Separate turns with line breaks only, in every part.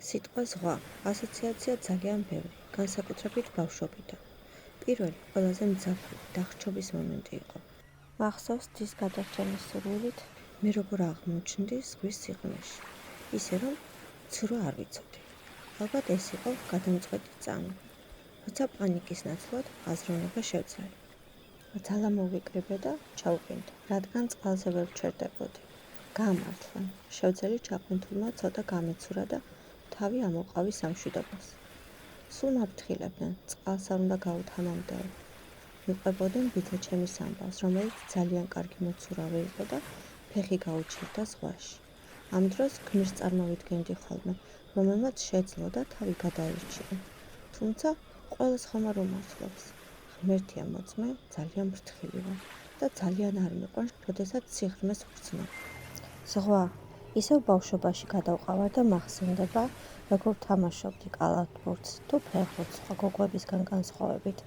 სიტყვა ზღვა ასოციაცია ძალიან ბევრი, განსაკუთრებით ბავშვობიდან. პირველი, ყველაზე მძაფრი დახრჩობის მომენტი იყო. მახსოვს დის გადარჩენის სურვილით, მე როგორ აღმოჩნდი ზღვის სიღრმეში, ისე რომ ცურო არ ვიცოდი. ალბათ ეს იყო გადამწყვეტი წამი, როცა პანიკის ნაცვლად აზროვნება შევძლე. ძალა მოვიკრიბე და ჩავყინდა, რადგან წყალზე ვერ ვჩერდებოდი. გამართლა, შევძელი ჩაყუნთულმა ცოტა გამეცურა და თავი ამოყავი სამშვიდობას. სულ მაფრთხილებდნენ, წყალს არ უნდა გაუთანამდეო. მიყვებოდნენ ბიძაჩემის ამბავს, რომელიც ძალიან კარგი მოცურავე იყო და ფეხი გაუჩერდა ზღვაში. ამ დროს გმირს წარმოვიდგენდი ხოლმე, რომელმაც შეძლო და თავი გადაერჩინა. თუმცა ყველას ხომ არ უმართლობს. ღმერთია მოწმე, ძალიან ფრთხილი ვარ და ძალიან არ მიყვარს, როდესაც სიღრმეს ვგრძნობ. ზღვა, ისევ ბავშვობაში გადავყავარ და მახსენდება, როგორ თამაშობდი კალათბურთს თუ ფეხბურთს სხვა გოგოებისგან განსხვავებით.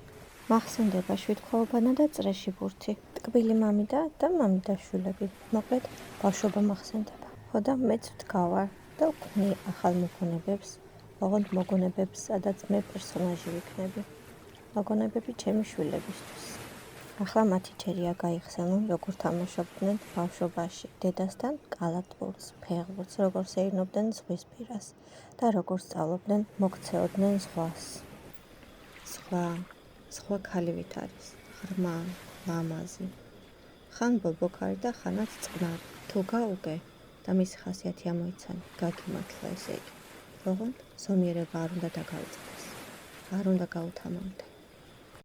მახსენდება შვიდქვაობანა და წრეში ბურთი, ტკბილი მამიდა და მამიდაშვილები, მოკლედ ბავშვობა მახსენდება. ხო და მეც ვდგავარ და ვქმნი ახალ მოგონებებს, ოღონდ მოგონებებს, სადაც მე პერსონაჟი ვიქნები. მოგონებები ჩემი შვილებისთვის. ახლა მათი ჯერია გაიხსენონ, როგორ თამაშობდნენ ბავშვობაში დედასთან კალათბურთს, ფეხბურთს, როგორ სეირნობდნენ ზღვის პირას და როგორ სწავლობდნენ, მოქცეოდნენ ზღვას. ზღვა ქალივით არის, ღრმა, ლამაზი. ხან ბობოქარი და ხანაც წყნარი. თუ გაუგე და მისი ხასიათი ამოიცანი, გაგიმართლა ესე იგი. ოღონდ ზომიერება არ უნდა დაგავიწყდეს, არ უნდა გაუთამამდე.